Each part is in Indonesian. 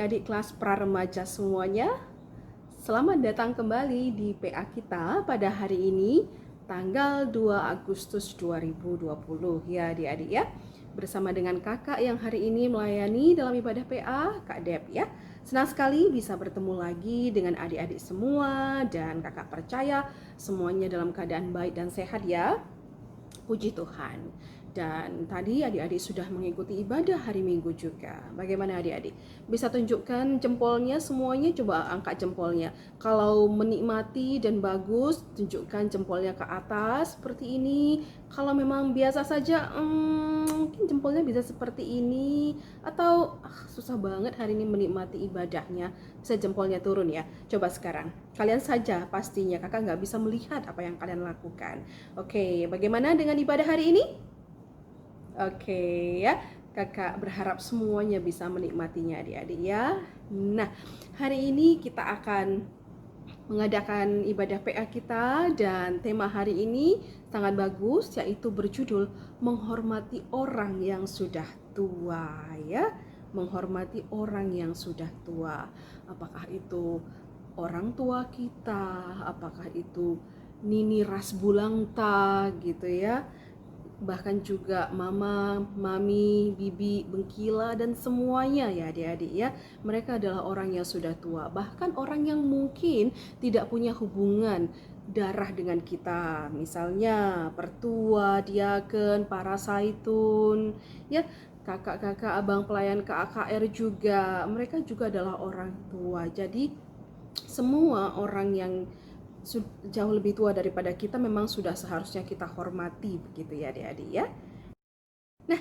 adik-adik kelas pra-remaja semuanya. Selamat datang kembali di PA kita pada hari ini, tanggal 2 Agustus 2020 ya adik-adik ya. Bersama dengan kakak yang hari ini melayani dalam ibadah PA, Kak Dep ya. Senang sekali bisa bertemu lagi dengan adik-adik semua dan kakak percaya semuanya dalam keadaan baik dan sehat ya. Puji Tuhan. Dan tadi adik-adik sudah mengikuti ibadah hari Minggu juga. Bagaimana adik-adik? Bisa tunjukkan jempolnya semuanya, coba angkat jempolnya. Kalau menikmati dan bagus, tunjukkan jempolnya ke atas seperti ini. Kalau memang biasa saja, mungkin jempolnya bisa seperti ini. Atau susah banget hari ini menikmati ibadahnya, bisa jempolnya turun ya. Coba sekarang, kalian saja pastinya, kakak nggak bisa melihat apa yang kalian lakukan. Oke, bagaimana dengan ibadah hari ini? Oke ya, kakak berharap semuanya bisa menikmatinya adik-adik ya. Nah, hari ini kita akan mengadakan ibadah PA kita dan tema hari ini sangat bagus, yaitu berjudul menghormati orang yang sudah tua ya. Menghormati orang yang sudah tua. Apakah itu orang tua kita, apakah itu Nini Rasbulangta gitu ya. Bahkan juga mama, mami, bibi, bengkila, dan semuanya ya adik-adik ya. Mereka adalah orang yang sudah tua. Bahkan orang yang mungkin tidak punya hubungan darah dengan kita. Misalnya pertua, diaken, para saitun, ya, kakak-kakak, abang pelayan KAKR juga. Mereka juga adalah orang tua. Jadi semua orang yang jauh lebih tua daripada kita memang sudah seharusnya kita hormati, begitu ya adik-adik ya. Nah,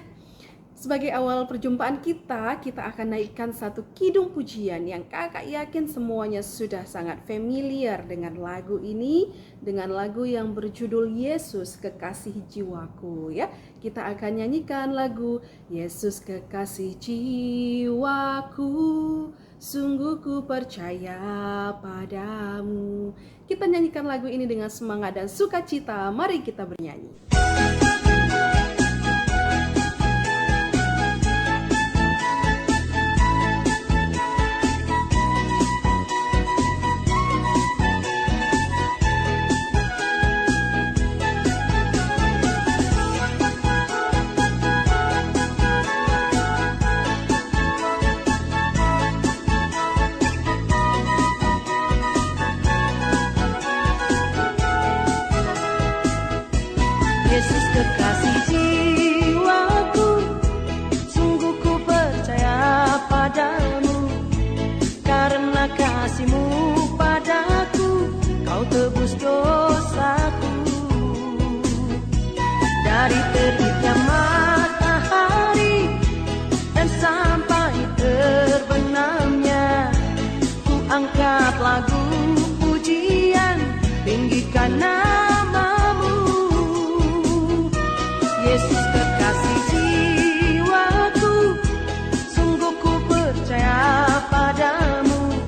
sebagai awal perjumpaan kita akan naikkan satu kidung pujian yang kakak yakin semuanya sudah sangat familiar dengan lagu ini, dengan lagu yang berjudul Yesus Kekasih Jiwaku ya. Kita akan nyanyikan lagu Yesus Kekasih Jiwaku, sungguh ku percaya padamu. Kita nyanyikan lagu ini dengan semangat dan sukacita. Mari kita bernyanyi. Yesus kekasih jiwaku, sungguh ku percaya padamu. Karena kasih-Mu padaku, Kau tebus dosaku. Dari terbitnya matahari dan sampai terbenamnya, ku angkat lagu pujian, tinggikan nama-Mu. Yesus kekasih jiwaku, sungguh ku percaya padamu.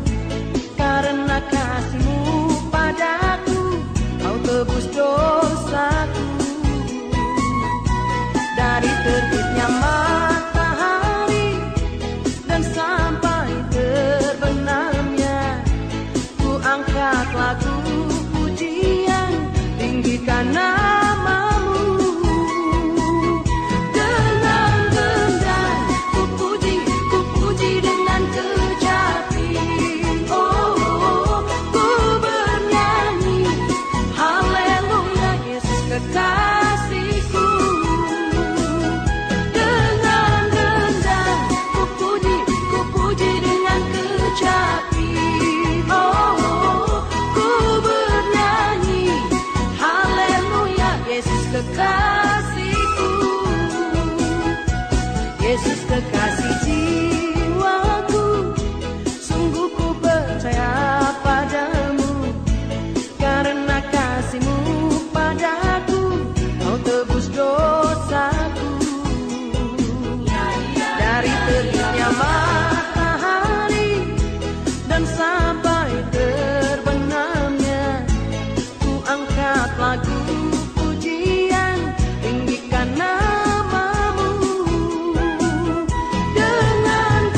Karena kasih-Mu padaku, Kau tebus dosaku. Dari terbitnya matahari dan sampai terbenamnya, ku angkat lagu pujian, tinggikan nama-Mu. Yesus kekasih jiwaku, sungguh ku percaya padamu. Karena kasih-Mu padaku, Kau tebus dosaku. Dari terbitnya matahari dan sampai terbenamnya, ku angkat lagu pujian, tinggikan nama-Mu. Dengan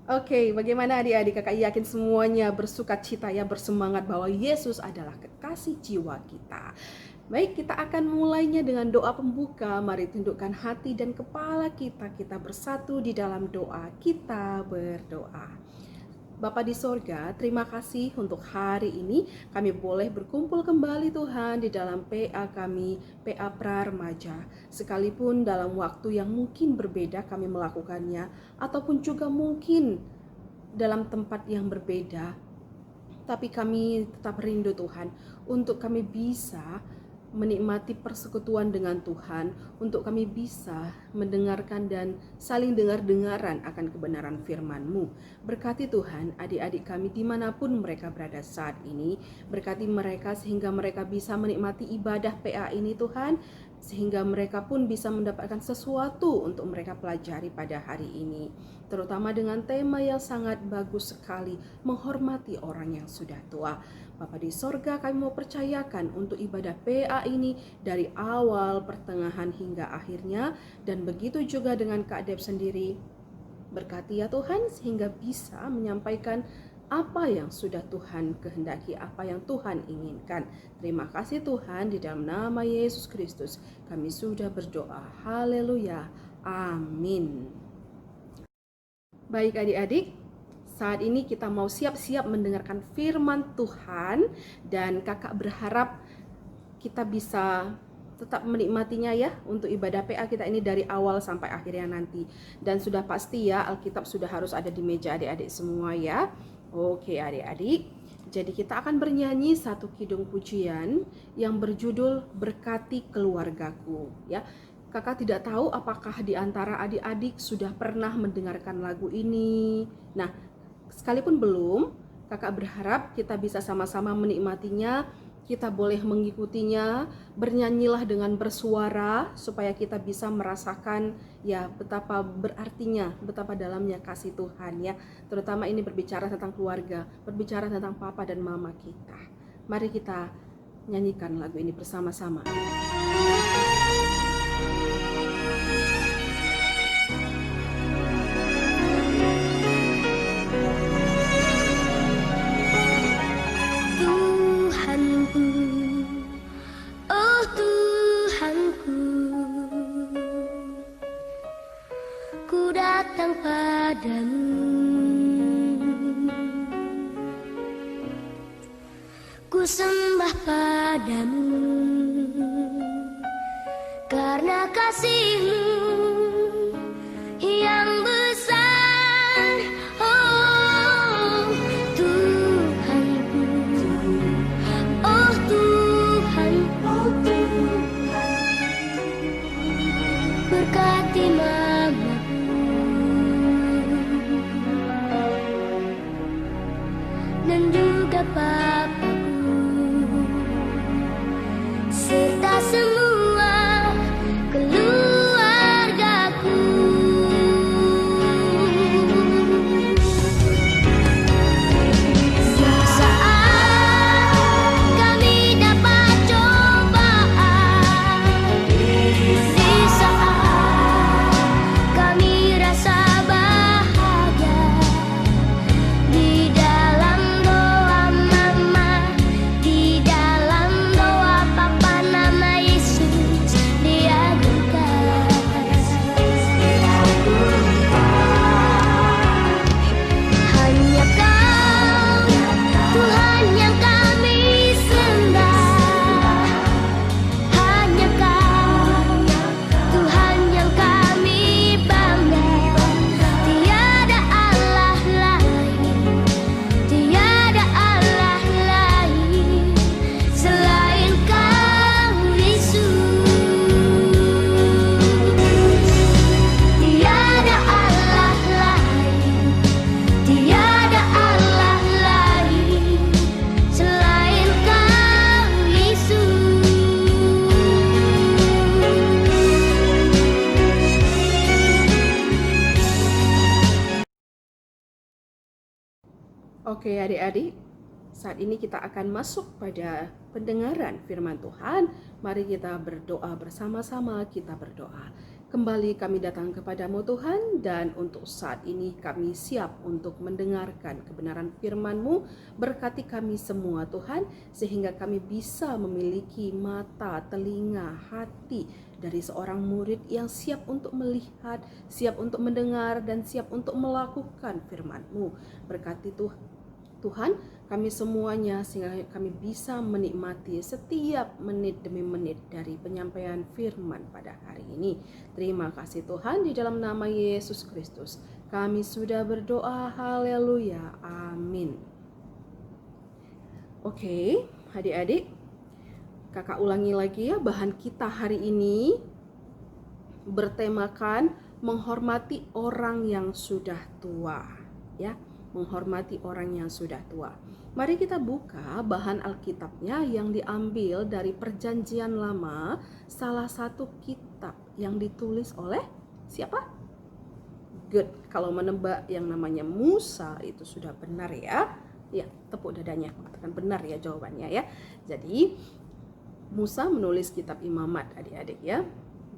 Oke, bagaimana adik-adik? Kakak yakin semuanya bersuka cita ya, bersemangat bahwa Yesus adalah kekasih jiwa kita. Baik, kita akan mulainya dengan doa pembuka. Mari tundukkan hati dan kepala kita. Kita bersatu di dalam doa. Kita berdoa. Bapa di sorga, terima kasih untuk hari ini kami boleh berkumpul kembali Tuhan di dalam PA kami, PA Pra Remaja. Sekalipun dalam waktu yang mungkin berbeda kami melakukannya, ataupun juga mungkin dalam tempat yang berbeda, tapi kami tetap rindu Tuhan untuk kami bisa menikmati persekutuan dengan Tuhan, untuk kami bisa mendengarkan dan saling dengar-dengaran akan kebenaran firman-Mu. Berkati Tuhan adik-adik kami dimanapun mereka berada saat ini, berkati mereka sehingga mereka bisa menikmati ibadah PA ini Tuhan, sehingga mereka pun bisa mendapatkan sesuatu untuk mereka pelajari pada hari ini, terutama dengan tema yang sangat bagus sekali, menghormati orang yang sudah tua. Bapa di sorga, kami mau percayakan untuk ibadah PA ini dari awal, pertengahan hingga akhirnya, dan begitu juga dengan Kak Deb sendiri. Berkati ya Tuhan sehingga bisa menyampaikan apa yang sudah Tuhan kehendaki, apa yang Tuhan inginkan. Terima kasih Tuhan, di dalam nama Yesus Kristus kami sudah berdoa. Haleluya. Amin. Baik adik-adik, saat ini kita mau siap-siap mendengarkan firman Tuhan, dan kakak berharap kita bisa tetap menikmatinya ya untuk ibadah PA kita ini dari awal sampai akhirnya nanti. Dan sudah pasti ya Alkitab sudah harus ada di meja adik-adik semua ya. Oke adik-adik, jadi kita akan bernyanyi satu kidung pujian yang berjudul Berkati Keluargaku ya. Kakak tidak tahu apakah di antara adik-adik sudah pernah mendengarkan lagu ini. Nah, sekalipun belum, kakak berharap kita bisa sama-sama menikmatinya, kita boleh mengikutinya, bernyanyilah dengan bersuara supaya kita bisa merasakan ya betapa berartinya, betapa dalamnya kasih Tuhan ya. Terutama ini berbicara tentang keluarga, berbicara tentang papa dan mama kita. Mari kita nyanyikan lagu ini bersama-sama. Ku sembah padamu karena kasih-Mu yang besar. Oh Tuhanku, oh Tuhanku, berkati mamaku dan juga papaku, serta semua keluargaku. Saat kami dapat cobaan, di saat kami rasa bahagia, di dalam doa mama, di dalam doa papa, nama Yesus diagungkan. Hanya Kau Tuhan yang kami sembah, hanya Kau Tuhan yang kami bangga. Tiada Allah lain, tiada Allah lain selain Kau Yesus. Tiada Allah lain, tiada Allah lain selain Kau Yesus. Oke adik-adik, saat ini kita akan masuk pada pendengaran firman Tuhan. Mari kita berdoa bersama-sama, kita berdoa. Kembali kami datang kepadamu Tuhan, dan untuk saat ini kami siap untuk mendengarkan kebenaran firman-Mu. Berkati kami semua Tuhan, sehingga kami bisa memiliki mata, telinga, hati dari seorang murid yang siap untuk melihat, siap untuk mendengar, dan siap untuk melakukan firman-Mu. Berkati Tuhan, kami semuanya sehingga kami bisa menikmati setiap menit demi menit dari penyampaian firman pada hari ini. Terima kasih Tuhan, di dalam nama Yesus Kristus kami sudah berdoa. Haleluya, amin. Oke, adik-adik, kakak ulangi lagi ya, bahan kita hari ini bertemakan menghormati orang yang sudah tua, ya. Menghormati orang yang sudah tua. Mari kita buka bahan Alkitabnya yang diambil dari Perjanjian Lama, salah satu kitab yang ditulis oleh siapa? Good. Kalau menebak yang namanya Musa itu sudah benar ya. Ya, tepuk dadanya, mengatakan benar ya jawabannya ya. Jadi Musa menulis kitab Imamat adik-adik ya,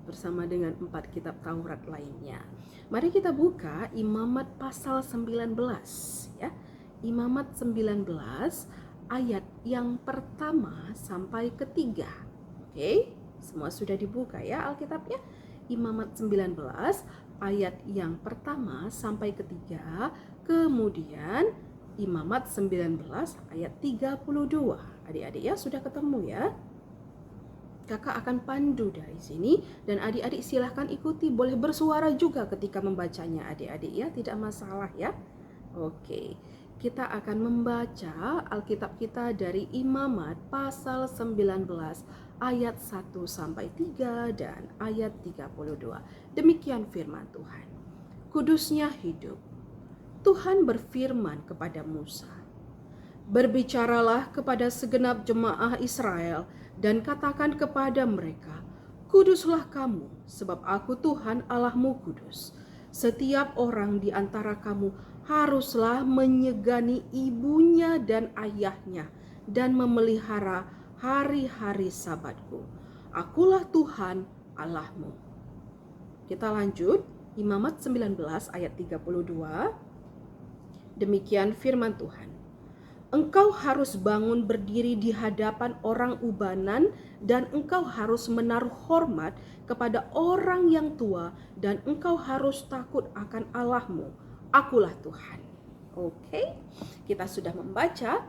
bersama dengan 4 kitab Taurat lainnya. Mari kita buka Imamat pasal 19 ya. Imamat 19 ayat yang pertama sampai ketiga. Oke, semua sudah dibuka ya Alkitabnya. Imamat 19 ayat yang pertama sampai ketiga. Kemudian Imamat 19 ayat 32. Adik-adik ya sudah ketemu ya. Kakak akan pandu dari sini, dan adik-adik silahkan ikuti, boleh bersuara juga ketika membacanya adik-adik ya, tidak masalah ya. Oke, kita akan membaca Alkitab kita dari Imamat pasal 19 ayat 1 sampai 3 dan ayat 32. Demikian firman Tuhan. Kudusnya hidup. Tuhan berfirman kepada Musa, "Berbicaralah kepada segenap jemaah Israel dan katakan kepada mereka, kuduslah kamu, sebab aku Tuhan Allahmu kudus. Setiap orang di antara kamu haruslah menyegani ibunya dan ayahnya dan memelihara hari-hari Sabatku. Akulah Tuhan Allahmu." Kita lanjut, Imamat 19 ayat 32. Demikian firman Tuhan. "Engkau harus bangun berdiri di hadapan orang ubanan, dan engkau harus menaruh hormat kepada orang yang tua, dan engkau harus takut akan Allahmu. Akulah Tuhan." Oke, kita sudah membaca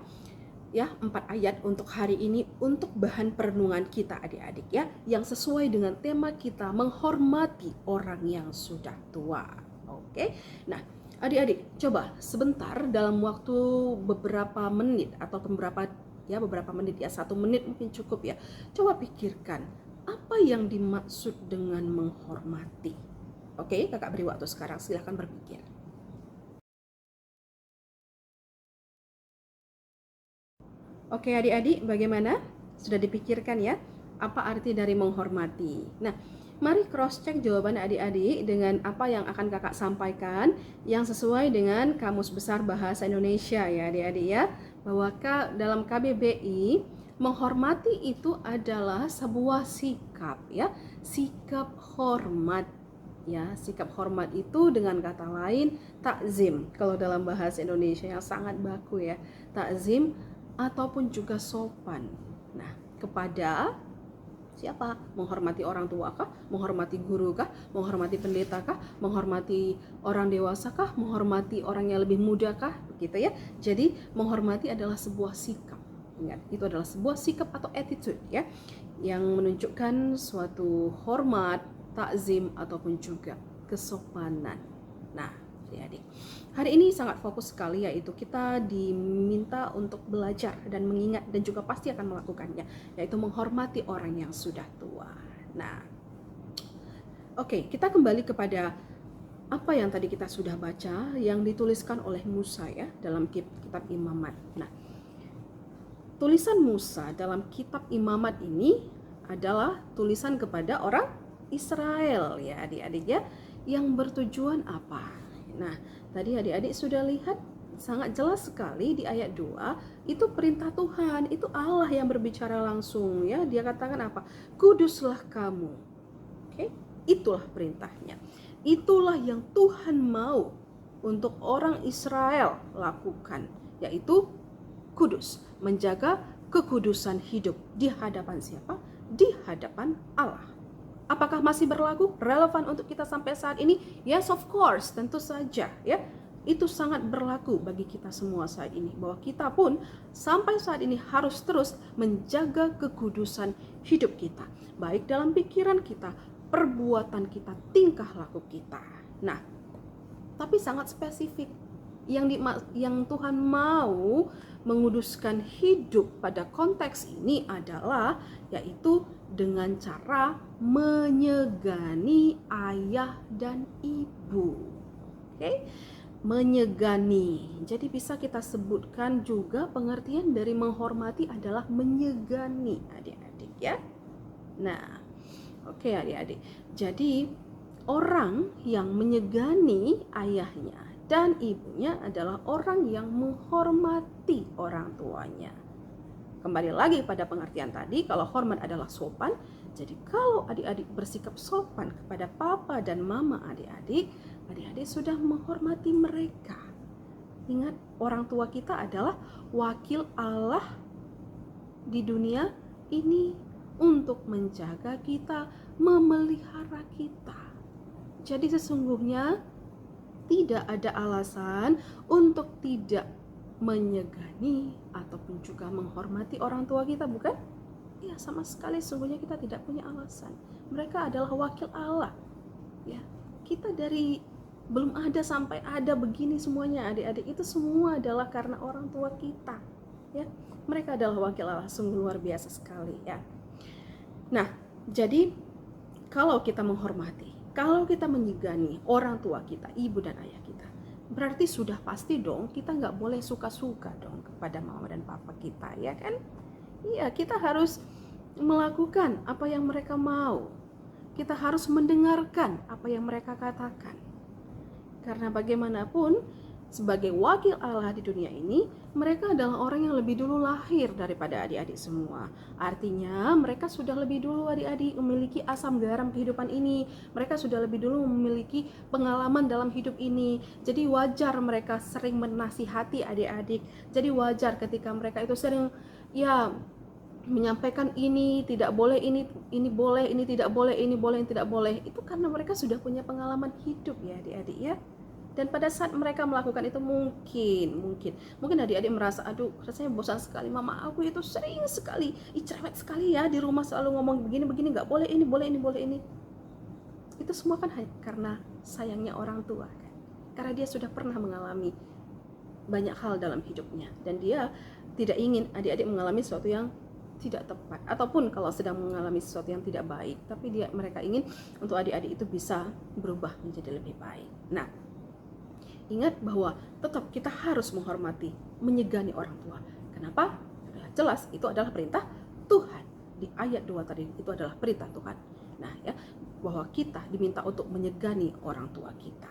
ya 4 ayat untuk hari ini untuk bahan perenungan kita adik-adik ya, yang sesuai dengan tema kita, menghormati orang yang sudah tua. Oke. Nah, adik-adik, coba sebentar dalam waktu beberapa menit atau beberapa menit ya, 1 menit mungkin cukup ya. Coba pikirkan apa yang dimaksud dengan menghormati. Oke, kakak beri waktu sekarang, silahkan berpikir. Oke adik-adik, bagaimana? Sudah dipikirkan ya apa arti dari menghormati? Nah, mari cross check jawaban adik-adik dengan apa yang akan kakak sampaikan yang sesuai dengan Kamus Besar Bahasa Indonesia ya adik-adik ya. Bahwa dalam KBBI, menghormati itu adalah sebuah sikap ya, sikap hormat ya. Sikap hormat itu dengan kata lain takzim kalau dalam bahasa Indonesia yang sangat baku ya. Takzim ataupun juga sopan. Nah, kepada siapa? Menghormati orang tua kah? Menghormati guru kah? Menghormati pendeta kah? Menghormati orang dewasa kah? Menghormati orang yang lebih muda kah? Begitu ya. Jadi menghormati adalah sebuah sikap. Ingat, itu adalah sebuah sikap atau attitude ya, yang menunjukkan suatu hormat, takzim ataupun juga kesopanan. Nah, adik-adik, hari ini sangat fokus sekali, yaitu kita diminta untuk belajar dan mengingat dan juga pasti akan melakukannya, yaitu menghormati orang yang sudah tua. Nah, oke, kita kembali kepada apa yang tadi kita sudah baca yang dituliskan oleh Musa ya dalam kitab Imamat. Nah, tulisan Musa dalam kitab Imamat ini adalah tulisan kepada orang Israel ya adik-adik ya, yang bertujuan apa? Nah, tadi adik-adik sudah lihat sangat jelas sekali di ayat 2, itu perintah Tuhan, itu Allah yang berbicara langsung ya. Dia katakan apa? Kuduslah kamu. Oke. Itulah perintahnya. Itulah yang Tuhan mau untuk orang Israel lakukan, yaitu kudus, menjaga kekudusan hidup di hadapan siapa? Di hadapan Allah. Apakah masih berlaku, relevan untuk kita sampai saat ini? Yes, of course, tentu saja ya. Itu sangat berlaku bagi kita semua saat ini, bahwa kita pun sampai saat ini harus terus menjaga kekudusan hidup kita, baik dalam pikiran kita, perbuatan kita, tingkah laku kita. Nah, tapi sangat spesifik. Yang Tuhan mau menguduskan hidup pada konteks ini adalah yaitu dengan cara menyegani ayah dan ibu. Oke? Menyegani. Jadi bisa kita sebutkan juga pengertian dari menghormati adalah menyegani, adik-adik ya. Nah, oke adik-adik. Jadi orang yang menyegani ayahnya dan ibunya adalah orang yang menghormati orang tuanya. Kembali lagi pada pengertian tadi, kalau hormat adalah sopan. Jadi kalau adik-adik bersikap sopan kepada papa dan mama adik-adik sudah menghormati mereka. Ingat, orang tua kita adalah wakil Allah di dunia ini untuk menjaga kita, memelihara kita. Jadi sesungguhnya tidak ada alasan untuk tidak menyegani ataupun juga menghormati orang tua kita, bukan? Ya, sama sekali sesungguhnya kita tidak punya alasan. Mereka adalah wakil Allah. Ya, kita dari belum ada sampai ada begini semuanya adik-adik, itu semua adalah karena orang tua kita. Ya, mereka adalah wakil Allah, sungguh luar biasa sekali ya. Nah, jadi kalau kita menghormati, kalau kita menyegani orang tua kita, ibu dan ayah kita, berarti sudah pasti dong kita nggak boleh suka-suka dong kepada mama dan papa kita, ya kan? Iya, kita harus melakukan apa yang mereka mau. Kita harus mendengarkan apa yang mereka katakan. Karena bagaimanapun, sebagai wakil Allah di dunia ini, mereka adalah orang yang lebih dulu lahir daripada adik-adik semua. Artinya mereka sudah lebih dulu adik-adik memiliki asam garam kehidupan ini. Mereka sudah lebih dulu memiliki pengalaman dalam hidup ini. Jadi wajar mereka sering menasihati adik-adik. Jadi wajar ketika mereka itu sering menyampaikan ini tidak boleh, ini boleh, ini tidak boleh, ini boleh, ini tidak boleh. Itu karena mereka sudah punya pengalaman hidup ya adik-adik ya. Dan pada saat mereka melakukan itu mungkin adik-adik merasa, aduh rasanya bosan sekali, mama aku itu sering sekali cerewet sekali ya di rumah, selalu ngomong begini nggak boleh, ini boleh, ini boleh, ini. Itu semua kan karena sayangnya orang tua kan, karena dia sudah pernah mengalami banyak hal dalam hidupnya dan dia tidak ingin adik-adik mengalami sesuatu yang tidak tepat, ataupun kalau sedang mengalami sesuatu yang tidak baik, tapi mereka ingin untuk adik-adik itu bisa berubah menjadi lebih baik. Nah, ingat bahwa tetap kita harus menghormati, menyegani orang tua. Kenapa? Jelas itu adalah perintah Tuhan. Di ayat 2 tadi itu adalah perintah Tuhan. Nah, ya, bahwa kita diminta untuk menyegani orang tua kita.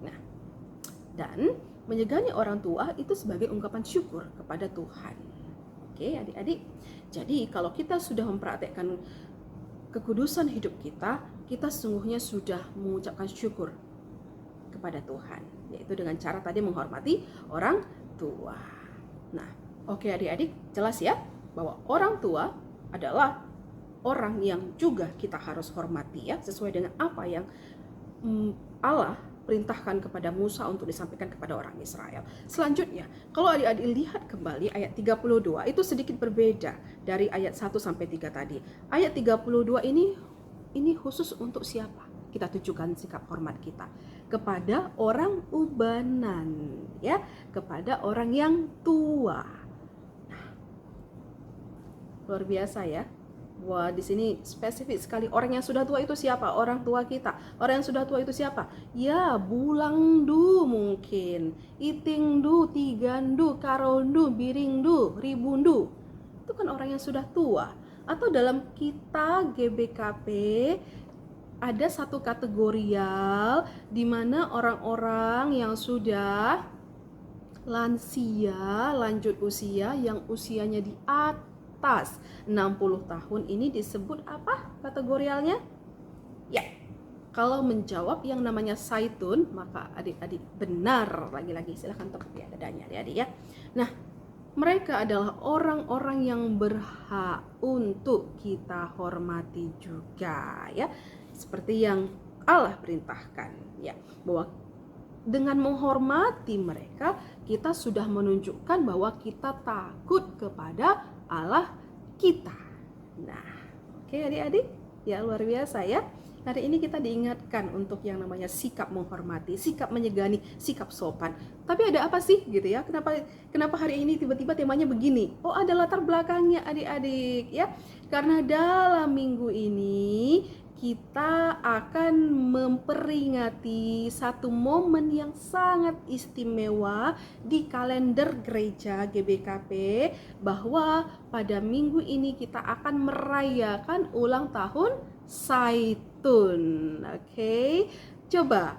Nah, dan menyegani orang tua itu sebagai ungkapan syukur kepada Tuhan. Oke, adik-adik. Jadi, kalau kita sudah mempraktekkan kekudusan hidup kita, kita sesungguhnya sudah mengucapkan syukur kepada Tuhan, yaitu dengan cara tadi menghormati orang tua. Nah, oke adik-adik, jelas ya bahwa orang tua adalah orang yang juga kita harus hormati ya, sesuai dengan apa yang Allah perintahkan kepada Musa untuk disampaikan kepada orang Israel. Selanjutnya, kalau adik-adik lihat kembali ayat 32 itu sedikit berbeda dari ayat 1 sampai 3 tadi. Ayat 32 ini khusus untuk siapa? Kita tunjukkan sikap hormat kita kepada orang ubanan ya, kepada orang yang tua. Nah, luar biasa ya. Wah, di sini spesifik sekali. Orang yang sudah tua itu siapa? Orang tua kita. Orang yang sudah tua itu siapa? Ya, bulangdu mungkin, itingdu, tigandu, karondu, biringdu, ribundu. Itu kan orang yang sudah tua. Atau dalam kita GBKP ada satu kategorial di mana orang-orang yang sudah lansia, lanjut usia, yang usianya di atas 60 tahun ini disebut apa kategorialnya? Ya, kalau menjawab yang namanya Zaitun, maka adik-adik benar. Lagi-lagi silahkan tepuk ya dadanya adik-adik ya. Nah, mereka adalah orang-orang yang berhak untuk kita hormati juga ya. Seperti yang Allah perintahkan ya, bahwa dengan menghormati mereka kita sudah menunjukkan bahwa kita takut kepada Allah kita. Nah, oke adik-adik, ya luar biasa ya. Hari ini kita diingatkan untuk yang namanya sikap menghormati, sikap menyegani, sikap sopan. Tapi ada apa sih gitu ya? Kenapa hari ini tiba-tiba temanya begini? Oh, ada latar belakangnya adik-adik ya. Karena dalam minggu ini kita akan memperingati satu momen yang sangat istimewa di kalender gereja GBKP, bahwa pada minggu ini kita akan merayakan ulang tahun Zaitun. Oke, coba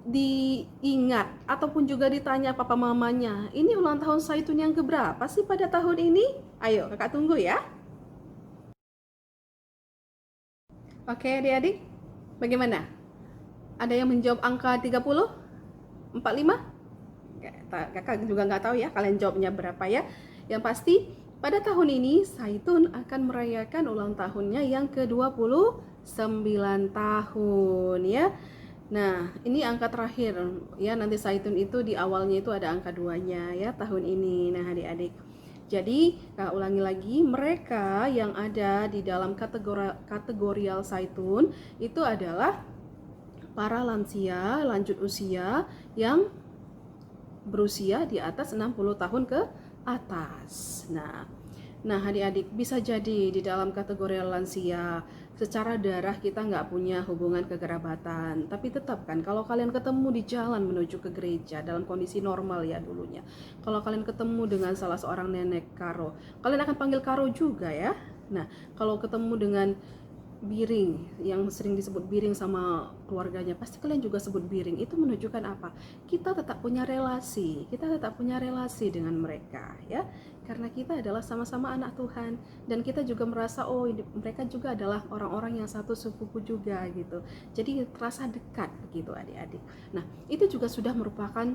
diingat ataupun juga ditanya papa mamanya, ini ulang tahun Zaitun yang keberapa sih pada tahun ini? Ayo kakak tunggu ya. Oke adik-adik, bagaimana? Ada yang menjawab angka 30? 45? Kakak juga nggak tahu ya kalian jawabnya berapa ya. Yang pasti pada tahun ini Zaitun akan merayakan ulang tahunnya yang ke-29 tahun ya. Nah, ini angka terakhir ya. Nanti Zaitun itu di awalnya itu ada angka 2-nya ya tahun ini. Nah, adik-adik. Jadi, ulangi lagi, mereka yang ada di dalam kategorial Zaitun itu adalah para lansia lanjut usia yang berusia di atas 60 tahun ke atas. Nah adik-adik, bisa jadi di dalam kategori lansia secara darah kita nggak punya hubungan kekerabatan, tapi tetap kan kalau kalian ketemu di jalan menuju ke gereja dalam kondisi normal ya dulunya, kalau kalian ketemu dengan salah seorang nenek Karo, kalian akan panggil Karo juga ya. Nah, kalau ketemu dengan Biring yang sering disebut Biring sama keluarganya, pasti kalian juga sebut Biring. Itu menunjukkan apa? Kita tetap punya relasi, dengan mereka ya, karena kita adalah sama-sama anak Tuhan, dan kita juga merasa oh mereka juga adalah orang-orang yang satu sukuku juga gitu. Jadi terasa dekat begitu adik-adik. Nah, itu juga sudah merupakan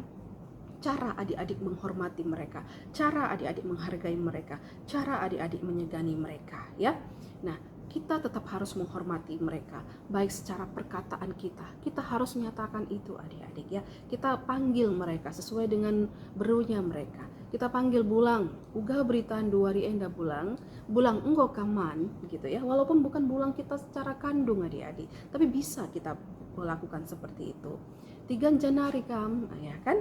cara adik-adik menghormati mereka, cara adik-adik menghargai mereka, cara adik-adik menyegani mereka ya. Nah, kita tetap harus menghormati mereka, baik secara perkataan kita harus menyatakan itu adik-adik ya. Kita panggil mereka sesuai dengan berunya mereka. Kita panggil bulang, uga beritaan 2 hari enda bulang engkau kaman gitu ya. Walaupun bukan bulang kita secara kandung adik-adik, tapi bisa kita melakukan seperti itu. 3 Januari kam, ya kan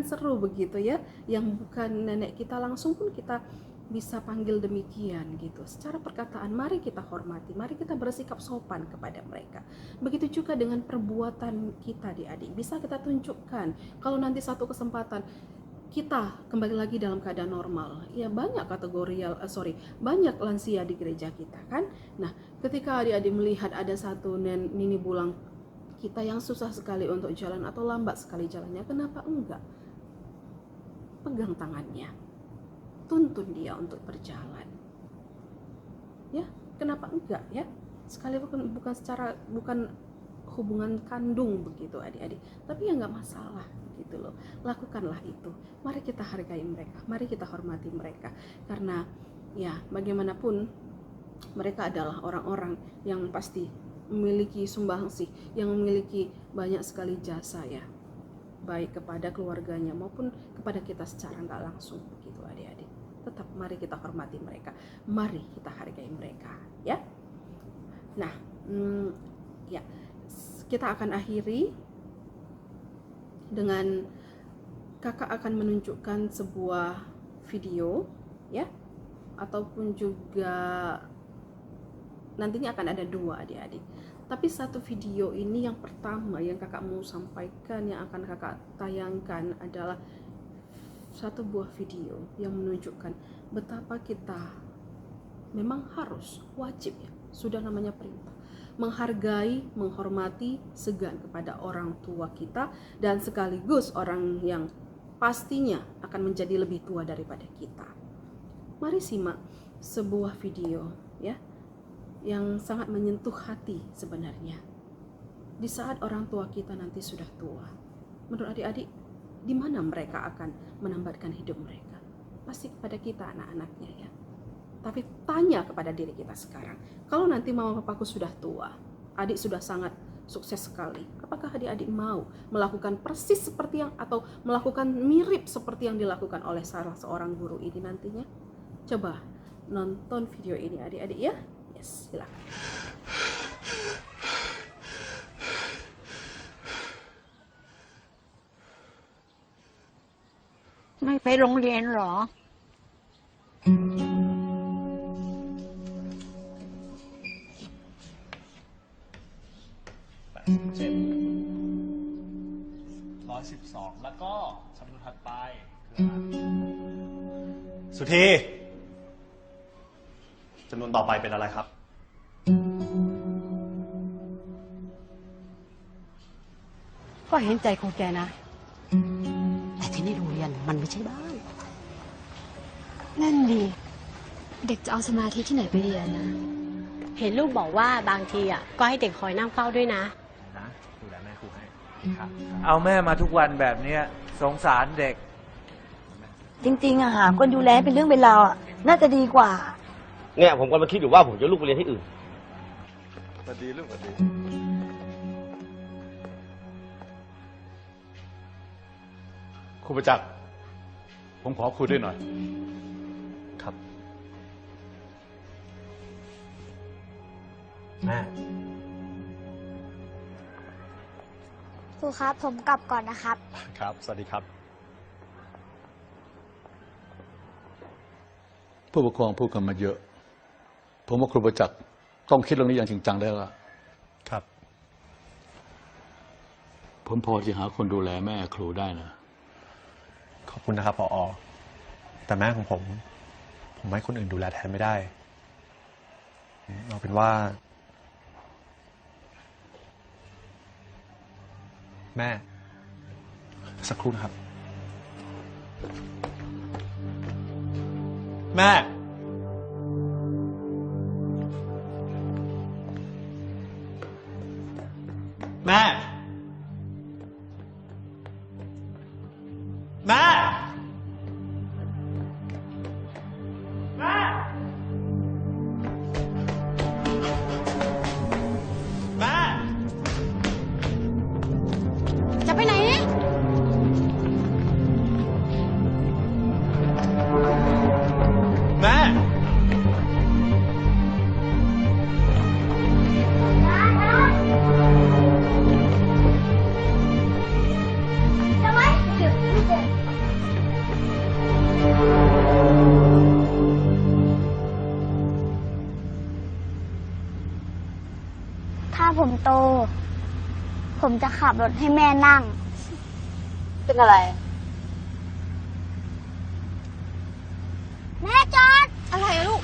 seru begitu ya. Yang bukan nenek kita langsung pun kita bisa panggil demikian gitu. Secara perkataan mari kita hormati, mari kita bersikap sopan kepada mereka. Begitu juga dengan perbuatan kita adik-adik, bisa kita tunjukkan. Kalau nanti satu kesempatan kita kembali lagi dalam keadaan normal, ya banyak banyak lansia di gereja kita kan. Nah, ketika adik-adik melihat ada satu nini bulang kita yang susah sekali untuk jalan atau lambat sekali jalannya, kenapa enggak pegang tangannya, tuntun dia untuk berjalan ya, kenapa enggak ya, sekalipun bukan hubungan kandung begitu adik-adik, tapi ya enggak masalah gitu loh, lakukanlah itu. Mari kita hargai mereka, mari kita hormati mereka, karena ya bagaimanapun mereka adalah orang-orang yang pasti memiliki sumbangsih, yang memiliki banyak sekali jasa ya, baik kepada keluarganya maupun kepada kita secara nggak langsung begitu adik-adik. Tetap mari kita hormati mereka, mari kita hargai mereka ya. Nah ya, kita akan akhiri dengan kakak akan menunjukkan sebuah video ya, ataupun juga nantinya akan ada 2 adik-adik. Tapi satu video ini yang pertama yang kakak mau sampaikan, yang akan kakak tayangkan adalah satu buah video yang menunjukkan betapa kita memang harus, wajib ya, sudah namanya perintah, menghargai, menghormati, segan kepada orang tua kita, dan sekaligus orang yang pastinya akan menjadi lebih tua daripada kita. Mari simak sebuah video ya, yang sangat menyentuh hati sebenarnya di saat orang tua kita nanti sudah tua, menurut adik-adik, di mana mereka akan menambatkan hidup mereka? Pasti kepada kita anak-anaknya ya. Tapi tanya kepada diri kita sekarang, kalau nanti mama papaku sudah tua, adik sudah sangat sukses sekali, apakah adik-adik mau melakukan persis seperti yang atau melakukan mirip seperti yang dilakukan oleh salah seorang guru ini nantinya? Coba nonton video ini adik-adik ya. Yes, silakan. ไม่ไปโรงเรียนเหรอ 112 แล้วก็สำนวนถัดไปคืออะไรสุธีจำนวนต่อไปเป็นอะไรครับ ก็เห็นใจของแกนะ แต่ที่นี่โรงเรียนมันไม่ใช่บ้าน นั่นดีเด็กจะเอาสมาธิที่ไหนไปเรียนนะ เห็นลูกบอกว่าบางทีก็ให้เด็กคอยนั่งเฝ้าด้วยนะ นะดูแลแม่ครูให้ครับ เอาแม่มาทุกวันแบบเนี้ยสงสารเด็ก จริงๆหาคนดูแลเป็นเรื่องเป็นราวน่าจะดีกว่า เนี่ยผมกำลังคิดอยู่ว่าผมจะลูกไปเรียนที่อื่น สวัสดีลูกสวัสดี ครูประจักษ์ผมขอคุยด้วยหน่อย ครับแม่ ครูครับผมกลับก่อนนะครับ ครับสวัสดีครับ ผู้ปกครองพูดกันมาเยอะ ผมว่าครูประจักษ์ต้องคิดเรื่องนี้อย่างจริงจังแล้วล่ะ ครับ ผมพอจะหาคนดูแลแม่ครูได้นะ ขอบคุณนะครับผอ.แต่แม่ของผมให้คนอื่นดูแลแทนไม่ได้เอาเป็นว่า แม่ สักครู่นะครับ แม่ แม่ แม่ แม่ แม่ จะไปไหนเนี่ย แม่ ถ้าผมโต ผมจะขับรถให้แม่นั่ง เป็นอะไร แม่จอด อะไรอะลูก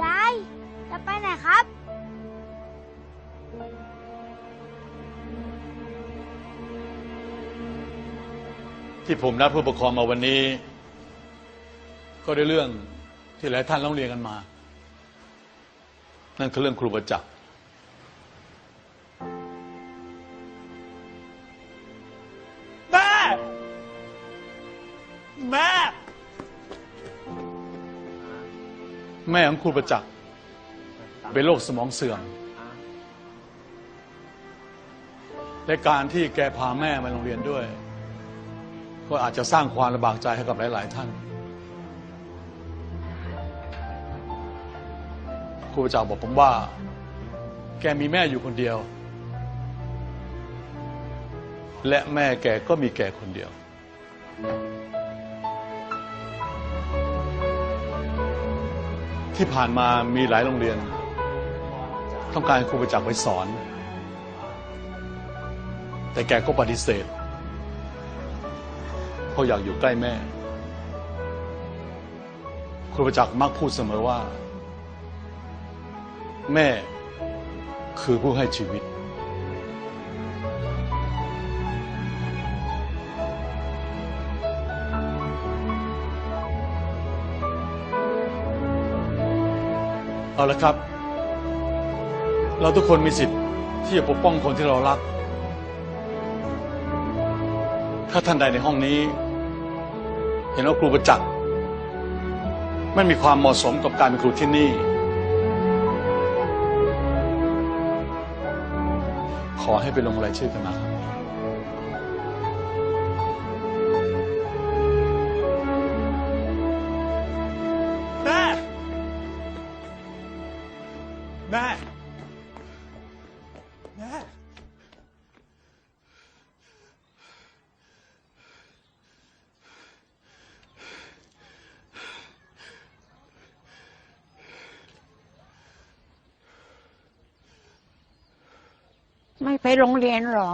ยาย จะไปไหนครับ ที่ผมนัดผู้ปกครองมาวันนี้ ก็ได้เรื่องที่หลายท่านร้องเรียนกันมา นั่นคือเรื่องครูประจักษ์ แม่ แม่ แม่ของครูประจักษ์เป็นโรคสมองเสื่อม และการที่แกพาแม่มาโรงเรียนด้วย ก็อาจจะสร้างความลำบากใจให้กับหลายๆท่าน ครูประจักษ์บอกผมว่า แกมีแม่อยู่คนเดียว และแม่แกก็มีแกคนเดียว ที่ผ่านมามีหลายโรงเรียน ต้องการให้ครูประจักษ์ไปสอน แต่แกก็ปฏิเสธเพราะอยากอยู่ใกล้แม่ ครูประจักษ์มักพูดเสมอว่า แม่คือผู้ให้ชีวิต เอาละครับ เราทุกคนมีสิทธิ์ที่จะปกป้องคนที่เรารัก ถ้าท่านใดในห้องนี้ เห็นว่าครูประจักษ์ไม่มีความเหมาะสมกับการเป็นครูที่นี่ ขอให้ไปลงรายชื่อกันมาครับ แม่ แม่ แม่ ไม่ไปโรงเรียนเหรอ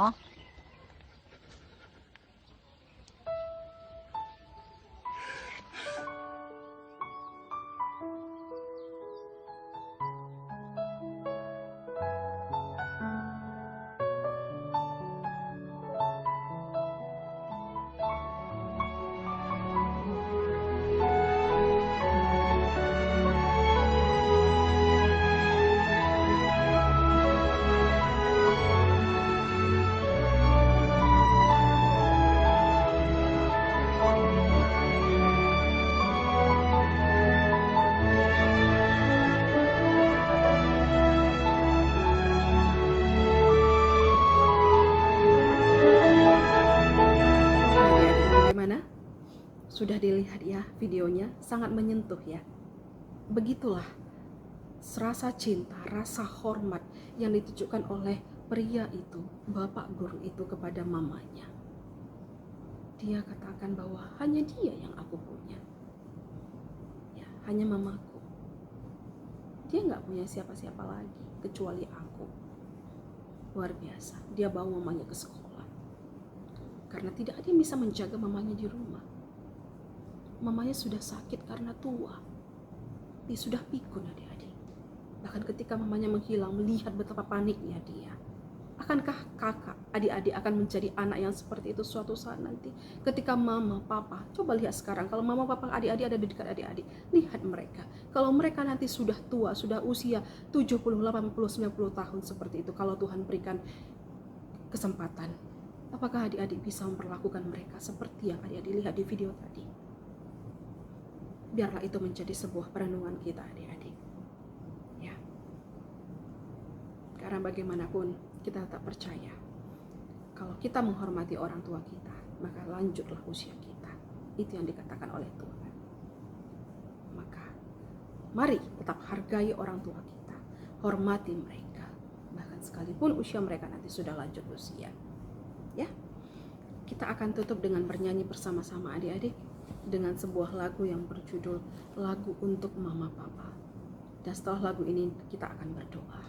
Bagaimana? Sudah dilihat ya videonya, sangat menyentuh ya. Begitulah rasa cinta, rasa hormat yang ditujukan oleh pria itu, bapak guru itu kepada mamanya. Dia katakan bahwa hanya dia yang aku punya. Ya, hanya mamaku. Dia nggak punya siapa-siapa lagi kecuali aku. Luar biasa, dia bawa mamanya ke sekolah. Karena tidak ada yang bisa menjaga mamanya di rumah. Mamanya sudah sakit karena tua. Dia sudah pikun adik-adik. Bahkan ketika mamanya menghilang, melihat betapa paniknya dia. Akankah kakak, adik-adik akan menjadi anak yang seperti itu suatu saat nanti? Ketika mama, papa, coba lihat sekarang. Kalau mama, papa, adik-adik ada di dekat adik-adik. Lihat mereka. Kalau mereka nanti sudah tua, sudah usia 70, 80, 90 tahun seperti itu. Kalau Tuhan berikan kesempatan, apakah adik-adik bisa memperlakukan mereka seperti yang adik-adik lihat di video tadi? Biarlah itu menjadi sebuah perenungan kita adik-adik. Ya. Karena bagaimanapun kita tetap percaya kalau kita menghormati orang tua kita, maka lanjutlah usia kita. Itu yang dikatakan oleh Tuhan. Maka mari tetap hargai orang tua kita, hormati mereka, bahkan sekalipun usia mereka nanti sudah lanjut usia. Ya, kita akan tutup dengan bernyanyi bersama-sama adik-adik dengan sebuah lagu yang berjudul Lagu untuk Mama Papa. Dan setelah lagu ini kita akan berdoa.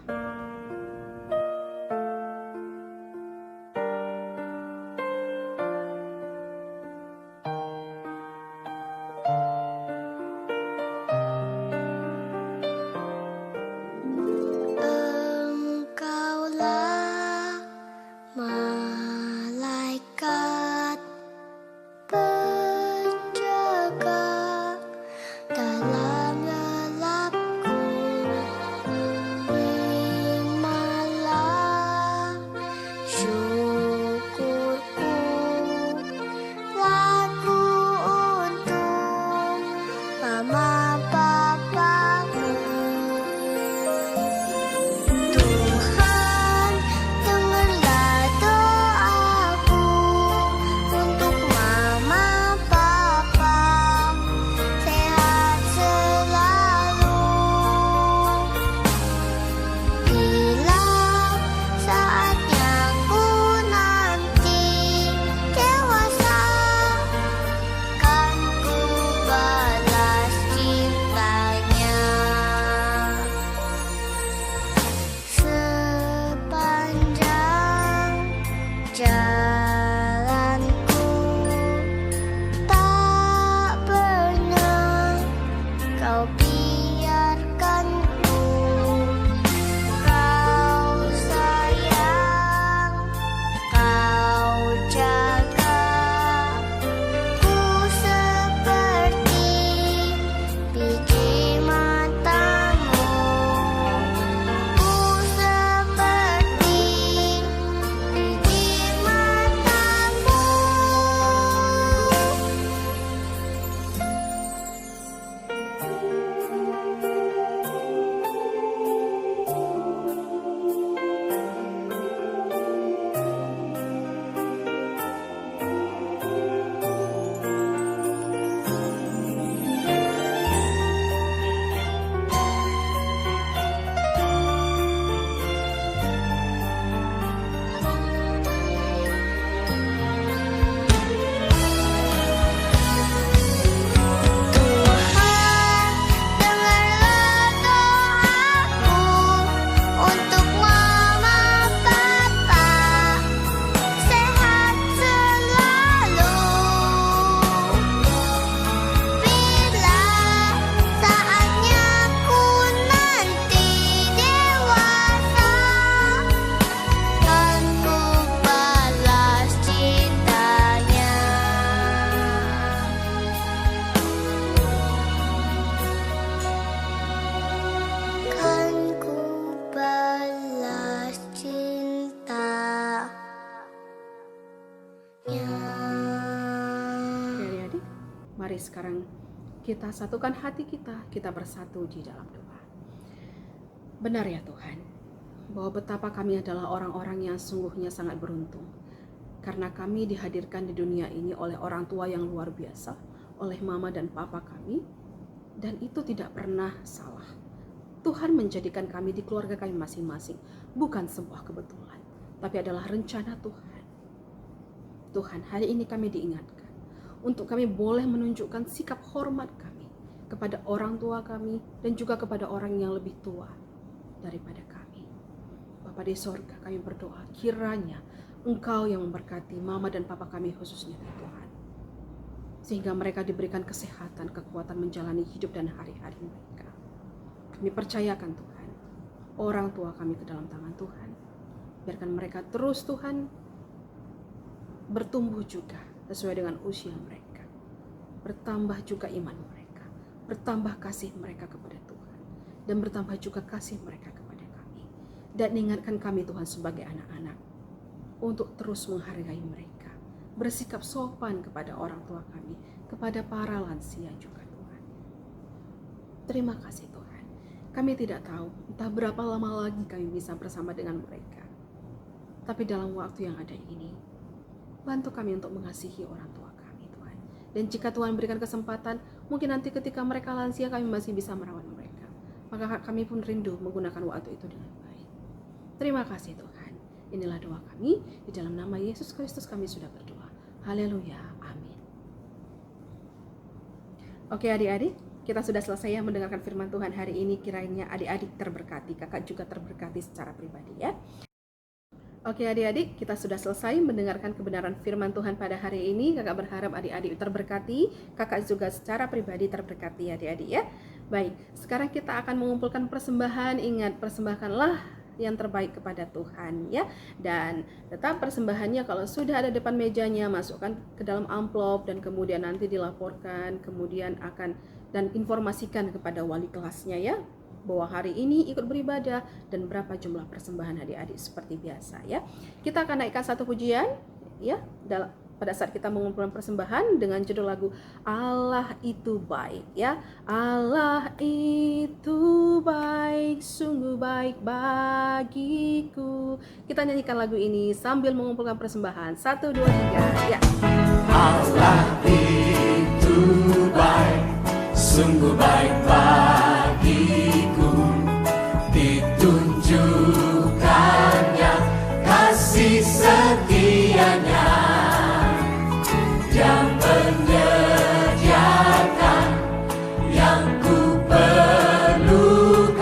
Engkaulah malaikat penjaga dalam gelapku, beri Mari sekarang kita satukan hati kita bersatu di dalam doa. Benar ya Tuhan, bahwa betapa kami adalah orang-orang yang sungguhnya sangat beruntung. Karena kami dihadirkan di dunia ini oleh orang tua yang luar biasa, oleh mama dan papa kami, dan itu tidak pernah salah. Tuhan menjadikan kami di keluarga kami masing-masing, bukan sebuah kebetulan, tapi adalah rencana Tuhan. Tuhan, hari ini kami diingatkan untuk kami boleh menunjukkan sikap hormat kami kepada orang tua kami dan juga kepada orang yang lebih tua daripada kami. Bapa di sorga, kami berdoa kiranya Engkau yang memberkati mama dan papa kami khususnya Tuhan, sehingga mereka diberikan kesehatan, kekuatan menjalani hidup dan hari-hari mereka. Kami percayakan Tuhan, orang tua kami ke dalam tangan Tuhan. Biarkan mereka terus Tuhan bertumbuh juga sesuai dengan usia mereka. Bertambah juga iman mereka, bertambah kasih mereka kepada Tuhan, dan bertambah juga kasih mereka kepada kami. Dan ingatkan kami Tuhan sebagai anak-anak untuk terus menghargai mereka, bersikap sopan kepada orang tua kami, kepada para lansia juga Tuhan. Terima kasih Tuhan. Kami tidak tahu entah berapa lama lagi kami bisa bersama dengan mereka. Tapi dalam waktu yang ada ini, bantu kami untuk mengasihi orang tua kami Tuhan. Dan jika Tuhan berikan kesempatan, mungkin nanti ketika mereka lansia kami masih bisa merawat mereka. Maka kami pun rindu menggunakan waktu itu dengan baik. Terima kasih Tuhan. Inilah doa kami, di dalam nama Yesus Kristus kami sudah berdoa. Haleluya, amin. Oke adik-adik, kita sudah selesai ya mendengarkan firman Tuhan hari ini. Kiranya adik-adik terberkati, kakak juga terberkati secara pribadi ya. Oke adik-adik, kita sudah selesai mendengarkan kebenaran firman Tuhan pada hari ini. Kakak berharap adik-adik terberkati, kakak juga secara pribadi terberkati ya adik-adik ya. Baik, sekarang kita akan mengumpulkan persembahan. Ingat, persembahkanlah yang terbaik kepada Tuhan ya. Dan tetap persembahannya kalau sudah ada depan mejanya, masukkan ke dalam amplop dan kemudian nanti dilaporkan, kemudian akan dan informasikan kepada wali kelasnya ya, bahwa hari ini ikut beribadah dan berapa jumlah persembahan adik-adik seperti biasa ya. Kita akan naikkan satu pujian ya pada saat kita mengumpulkan persembahan dengan judul lagu Allah itu baik ya. Allah itu baik, sungguh baik bagiku. Kita nyanyikan lagu ini sambil mengumpulkan persembahan. 1, 2, 3 ya. Allah itu baik, sungguh baik bagiku. Ditunjukkannya kasih setianya, yang menyediakan yang ku perlukan,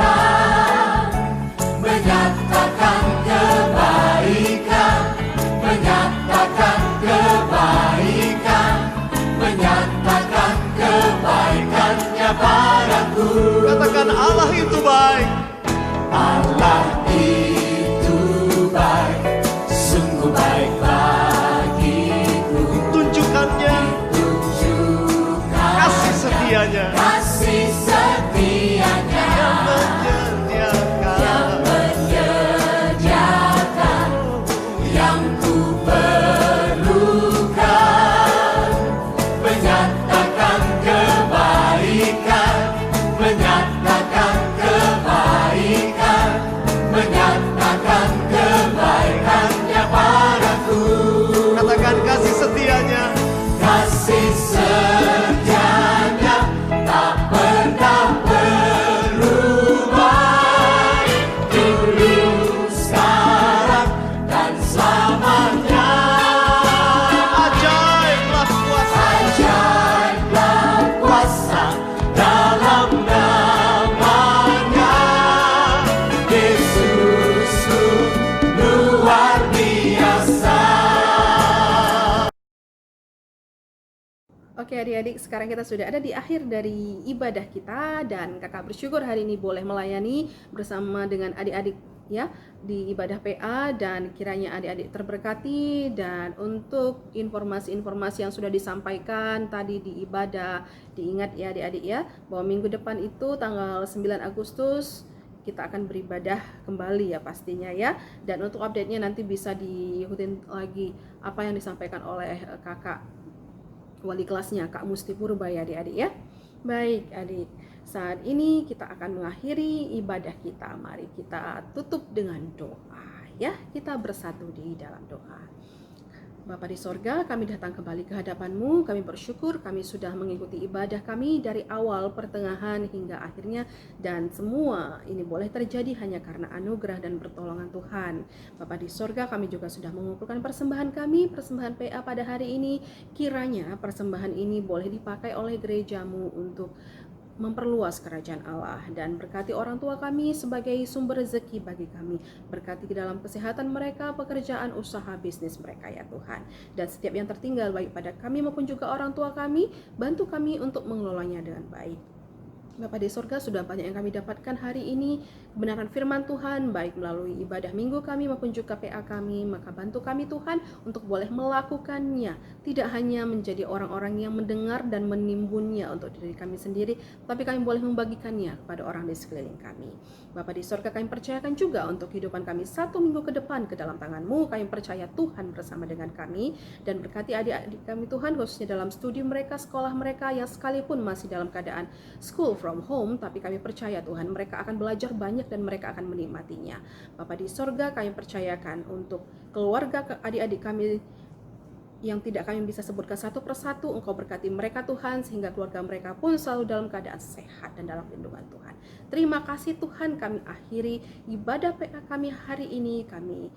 menyatakan kebaikan, menyatakan kebaikan, menyatakan kebaikannya padaku. Katakan Allah itu baik. Allah itu baik, sungguh baik bagiku. Tunjukkannya kasih setianya, kasih setianya, yang menyediakan yang ku perlukan, menyatakan kebaikan, menyatakan kebaikan, menyatakan kebaikannya padaku. Katakan kasih setianya, kasih setianya tak pernah berubah, dulu, sekarang, dan selamanya. ajaiblah kuasa, Ajaiblah kuasa dalam namanya. Yesusku luar biasa. Oke adik-adik, sekarang kita sudah ada di akhir dari ibadah kita dan kakak bersyukur hari ini boleh melayani bersama dengan adik-adik ya di ibadah PA, dan kiranya adik-adik terberkati. Dan untuk informasi-informasi yang sudah disampaikan tadi di ibadah, diingat ya adik-adik ya, bahwa minggu depan itu tanggal 9 Agustus kita akan beribadah kembali ya pastinya ya. Dan untuk update-nya nanti bisa diikutin lagi apa yang disampaikan oleh kakak wali kelasnya Kak Musti Purba ya adik-adik ya. Baik adik, saat ini kita akan mengakhiri ibadah kita. Mari kita tutup dengan doa ya. Kita bersatu di dalam doa. Bapa di sorga, kami datang kembali ke hadapan-Mu. Kami bersyukur kami sudah mengikuti ibadah kami dari awal, pertengahan, hingga akhirnya. Dan semua ini boleh terjadi hanya karena anugerah dan pertolongan Tuhan. Bapa di sorga, kami juga sudah mengumpulkan persembahan kami, persembahan PA pada hari ini. Kiranya persembahan ini boleh dipakai oleh gereja-Mu untuk memperluas kerajaan Allah, dan berkati orang tua kami sebagai sumber rezeki bagi kami. Berkati ke dalam kesehatan mereka, pekerjaan, usaha, bisnis mereka ya Tuhan. Dan setiap yang tertinggal baik pada kami maupun juga orang tua kami, bantu kami untuk mengelolanya dengan baik. Bapa di surga, sudah banyak yang kami dapatkan hari ini kebenaran firman Tuhan, baik melalui ibadah minggu kami maupun juga PA kami. Maka bantu kami Tuhan untuk boleh melakukannya, tidak hanya menjadi orang-orang yang mendengar dan menimbunnya untuk diri kami sendiri, tapi kami boleh membagikannya kepada orang di sekeliling kami. Bapa di surga, kami percayakan juga untuk kehidupan kami 1 minggu ke depan ke dalam tangan-Mu. Kami percaya Tuhan bersama dengan kami, dan berkati adik-adik kami Tuhan, khususnya dalam studi mereka, sekolah mereka yang sekalipun masih dalam keadaan school from home, tapi kami percaya Tuhan mereka akan belajar banyak dan mereka akan menikmatinya. Bapa di sorga, kami percayakan untuk keluarga adik-adik kami yang tidak kami bisa sebutkan satu persatu. Engkau berkati mereka Tuhan, sehingga keluarga mereka pun selalu dalam keadaan sehat dan dalam lindungan Tuhan. Terima kasih Tuhan, kami akhiri ibadah PA kami hari ini. Kami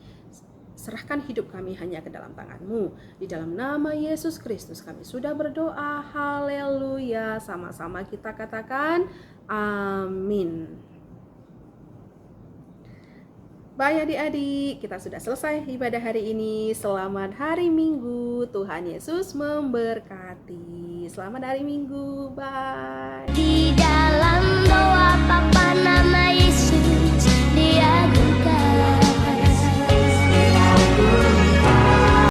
serahkan hidup kami hanya ke dalam tangan-Mu. Di dalam nama Yesus Kristus kami sudah berdoa. Haleluya. Sama-sama kita katakan amin. Baik adik-adik, kita sudah selesai ibadah hari ini. Selamat hari Minggu. Tuhan Yesus memberkati. Selamat hari Minggu. Bye. Di dalam